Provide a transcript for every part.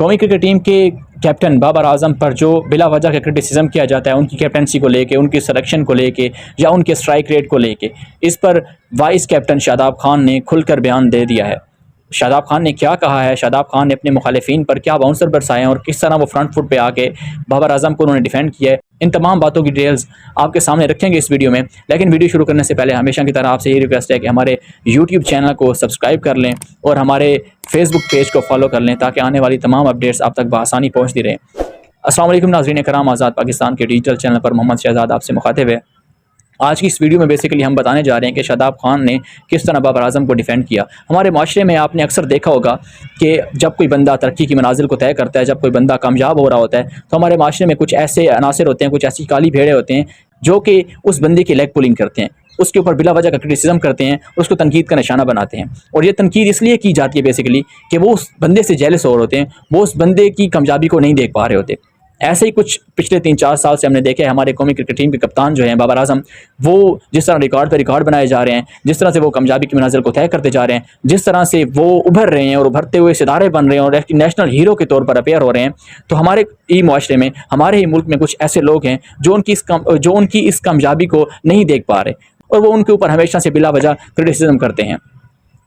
कौमी cricket team के captain Babar Azam पर जो बिला वजह का क्रिटिसिज्म किया जाता है उनकी कैप्टनसी को लेके, उनकी सिलेक्शन को लेके या उनके स्ट्राइक रेट को लेके, इस पर वाइस कैप्टन शादाब खान ने खुलकर बयान दे दिया है। शादाब खान ने क्या कहा है, शादाब खान ने अपने मुखालिफिन पर क्या बाउंसर बरसाए हैं और किस तरह वो फ्रंट फुट पे आके बाबर आजम को उन्होंने डिफेंड किया है, इन तमाम बातों की डिटेल्स आपके सामने रखेंगे इस वीडियो में। लेकिन वीडियो शुरू करने से पहले हमेशा की तरह आपसे ये रिक्वेस्ट है कि हमारे यूट्यूब चैनल को सब्सक्राइब कर लें और हमारे फेसबुक पेज को फॉलो कर लें ताकि आने वाली तमाम अपडेट्स आप तक बआसानी पहुँचती रहें। अस्सलाम वालेकुम नाज़रीन कराम, आज़ाद पाकिस्तान के डिजिटल चैनल पर मोहम्मद शहजाद आपसे मुखातिब है। आज की इस वीडियो में बेसिकली हम बताने जा रहे हैं कि शादाब खान ने किस तरह बाबर आजम को डिफेंड किया। हमारे माशरे में आपने अक्सर देखा होगा कि जब कोई बंदा तरक्की की मनाजिल को तय करता है, जब कोई बंदा कामयाब हो रहा होता है, तो हमारे माशरे में कुछ ऐसे अनासर होते हैं, कुछ ऐसी काली भेड़े होते हैं जो कि उस बंदे की लेग पुलिंग करते हैं, उसके ऊपर बिला वजह का क्रिटिसिज्म करते हैं, उसको तनकीद का निशाना बनाते हैं। और ये तनकीद इसलिए की जाती है बेसिकली कि वो उस बंदे से जेलस हो रहे होते हैं, वो उस बंदे की कामयाबी को नहीं देख पा रहे होते। ऐसे ही कुछ पिछले 3-4 साल से हमने देखा है। हमारे कौमी क्रिकेट टीम के कप्तान जो हैं बाबर आजम, वो जिस तरह रिकॉर्ड पर रिकॉर्ड बनाए जा रहे हैं, जिस तरह से वो कामयाबी की मंजिल को तय करते जा रहे हैं, जिस तरह से वो उभर रहे हैं और उभरते हुए सितारे बन रहे हैं और नेशनल हीरो के तौर पर अपेयर हो रहे हैं, तो हमारे ही मुआशरे में, हमारे ही मुल्क में कुछ ऐसे लोग हैं जो उनकी इस कामयाबी को नहीं देख पा रहे और वो उनके ऊपर हमेशा से बिला वजह क्रिटिसिज्म करते हैं।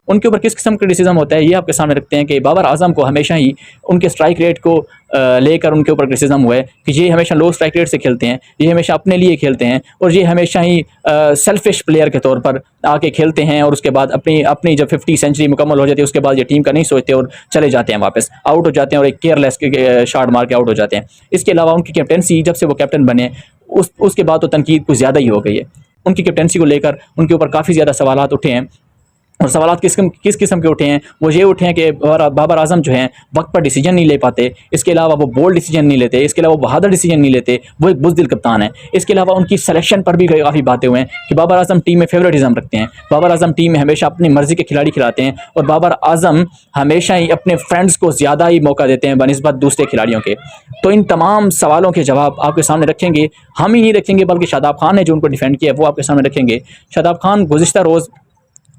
उनके ऊपर किस किस्म का क्रिटिसिज्म होता है ये आपके सामने रखते हैं कि बाबर आजम को हमेशा ही उनके स्ट्राइक रेट को लेकर उनके ऊपर क्रिटिसिज्म हुआ है कि ये हमेशा लो स्ट्राइक रेट से खेलते हैं, ये हमेशा अपने लिए खेलते हैं और ये हमेशा ही सेल्फिश प्लेयर के तौर पर आके खेलते हैं और उसके बाद अपनी जब 50 सेंचुरी मुकम्मल हो जाती है उसके बाद ये टीम का नहीं सोचते और चले जाते हैं, वापस आउट हो जाते हैं और एक केयरलेस शॉट मार के आउट हो जाते हैं। इसके अलावा उनकी कैप्टनसी जब से वो कैप्टन बने उसके बाद तो तनकीद कुछ ज़्यादा ही हो गई है। उनकी कैप्टनसी को लेकर उनके ऊपर काफ़ी ज़्यादा सवालात उठे हैं और सवालात किस किस्म के उठे हैं। वो ये उठे हैं कि बाबर आजम जो हैं वक्त पर डिसीजन नहीं ले पाते, इसके अलावा वो बोल्ड डिसीजन नहीं लेते, इसके अलावा वो बहादुर डिसीजन नहीं लेते, वो एक बुज़दिल कप्तान है। इसके अलावा उनकी सिलेक्शन पर भी काफ़ी बातें हुए हैं कि बाबर आजम टीम में फेवरेटिज्म रखते हैं, बाबर आजम टीम में हमेशा अपनी मर्ज़ी के खिलाड़ी खिलाते हैं और बाबर आजम हमेशा ही अपने फ्रेंड्स को ज़्यादा ही मौका देते हैं बनिस्बत दूसरे खिलाड़ियों के। तो इन तमाम सवालों के जवाब आपके सामने रखेंगे, हम ही नहीं रखेंगे बल्कि शादाब खान ने जो उनको डिफेंड किया वो आपके सामने रखेंगे। शादाब खान गुज़िश्ता रोज़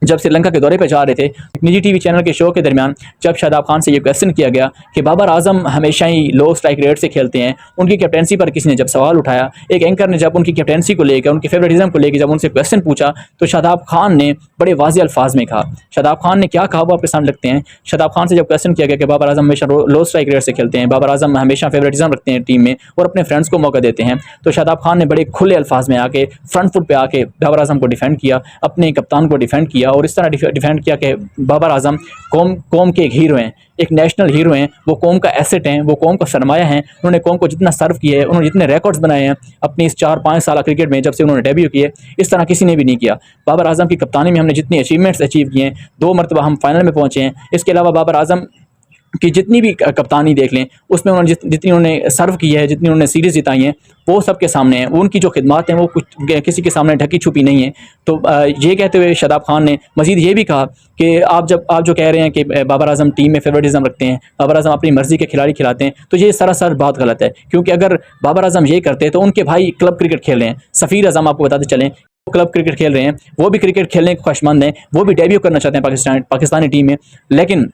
जब श्रीलंका के दौरे पर जा रहे थे, निजी टीवी चैनल के शो के दरमियान जब शादाब खान से ये क्वेश्चन किया गया कि बाबर आजम हमेशा ही लो स्ट्राइक रेट से खेलते हैं, उनकी कैप्टनसी पर किसी ने जब सवाल उठाया, एक एंकर ने जब उनकी कैप्टनसी को लेकर, उनके फेवरेटिज्म को लेकर जब उनसे क्वेश्चन पूछा, तो शादाब खान ने बड़े वाज़ेह अल्फाज में कहा। शादाब खान ने क्या कहा वो आपके सामने रखते हैं। शादाब खान से जब क्वेश्चन किया गया कि बाबर आजम हमेशा लो स्ट्राइक रेट से खेलते हैं, बाबर आजम हमेशा फेवरेटिज्म रखते हैं टीम में और अपने फ्रेंड्स को मौका देते हैं, तो शादाब खान ने बड़े खुले अल्फाज में आके फ्रंट फुट पर आके बाबर आजम को डिफेंड किया, अपने कप्तान को डिफेंड किया और इस तरह डिफेंड किया कि बाबर आजम कौम के एक हीरो हैं, एक नेशनल हीरो हैं, वो कौम का एसेट हैं, वो कौम का सरमाया हैं। उन्होंने कौम को जितना सर्व किया है, उन्होंने जितने रिकॉर्ड्स बनाए हैं अपनी इस 4-5 साल क्रिकेट में जब से उन्होंने डेब्यू किए, इस तरह किसी ने भी नहीं किया। बाबर आजम की कप्तानी में हमने जितनी अचीवमेंट्स अचीव किए हैं, 2 मरतबा हम फाइनल में पहुँचे हैं। इसके अलावा बाबर आजम कि जितनी भी कप्तानी देख लें उसमें उन्होंने जितनी उन्होंने सर्व की है, जितनी उन्होंने सीरीज़ जिताई हैं, वो सबके सामने हैं। उनकी जो खिदमत हैं वो कुछ किसी के सामने ढकी छुपी नहीं है। तो ये कहते हुए शादाब खान ने मज़ीद ये भी कहा कि आप जो कह रहे हैं कि बाबर आजम टीम में फेवरेटिज्म रखते हैं, बाबर आजम अपनी मर्ज़ी के खिलाड़ी खिलाते हैं, तो ये सरासर बात गलत है। क्योंकि अगर बाबर आजम ये करते तो उनके भाई क्लब क्रिकेट खेल रहे हैं, सफ़ीर आजम आपको बताते चलें क्लब क्रिकेट खेल रहे हैं, वो भी क्रिकेट खेलने के ख्वाहिशमंद हैं, वो भी डेब्यू करना चाहते हैं पाकिस्तानी टीम में। लेकिन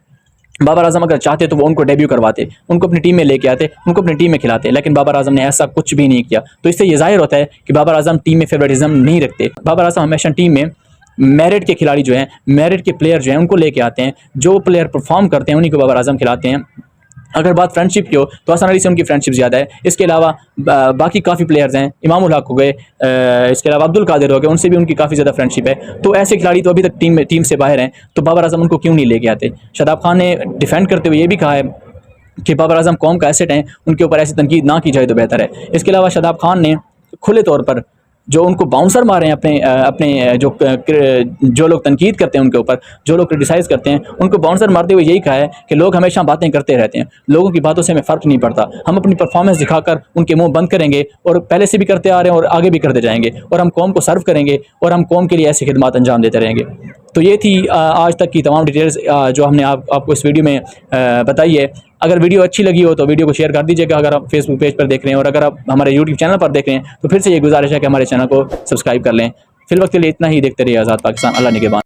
बाबर आजम अगर चाहते तो वो उनको डेब्यू करवाते, उनको अपनी टीम में लेके आते, उनको अपनी टीम में खिलाते, लेकिन बाबर आजम ने ऐसा कुछ भी नहीं किया। तो इससे ये जाहिर होता है कि बाबर आजम टीम में फेवरेटिज्म नहीं रखते। बाबर आजम हमेशा टीम में मेरिट के खिलाड़ी जो हैं, मेरिट के प्लेयर जो हैं उनको लेके आते हैं, जो प्लेयर परफॉर्म करते हैं उन्हीं को बाबर आजम खिलाते हैं। अगर बात फ्रेंडशिप की हो तो हसन अली से उनकी फ्रेंडशिप ज़्यादा है। इसके अलावा बाकी काफ़ी प्लेयर्स हैं, इमामुल हक हो गए, इसके अलावा अब्दुल कादिर हो गए, उनसे भी उनकी काफ़ी ज़्यादा फ्रेंडशिप है। तो ऐसे खिलाड़ी तो अभी तक टीम से बाहर हैं, तो बाबर आजम उनको क्यों नहीं लेके आते। शादाब खान ने डिफेंड करते हुए ये भी कहा है कि बाबर आजम कौम का एसेट हैं, उनके ऊपर ऐसी तनकीद ना की जाए तो बेहतर है। इसके अलावा शादाब खान ने खुले तौर पर जो उनको बाउंसर मारे हैं, अपने जो लोग तनकीद करते हैं उनके ऊपर, जो लोग क्रिटिसाइज़ करते हैं, उनको बाउंसर मारते हुए यही कहा है कि लोग हमेशा बातें करते रहते हैं, लोगों की बातों से हमें फ़र्क नहीं पड़ता, हम अपनी परफॉर्मेंस दिखाकर उनके मुंह बंद करेंगे और पहले से भी करते आ रहे हैं और आगे भी करते जाएंगे और हम कौम को सर्व करेंगे और हम कौम के लिए ऐसी खिदमत अंजाम देते रहेंगे। तो ये थी आज तक की तमाम डिटेल्स जो हमने आपको इस वीडियो में बताई है। अगर वीडियो अच्छी लगी हो तो वीडियो को शेयर कर दीजिएगा अगर आप फेसबुक पेज पर देख रहे हैं, और अगर आप हमारे यूट्यूब चैनल पर देख रहे हैं तो फिर से ये गुजारिश है कि हमारे चैनल को सब्सक्राइब कर लें। फिलहाल के लिए इतना ही, देखते रहिए आज़ाद पाकिस्तान। अल्लाह निगहबान।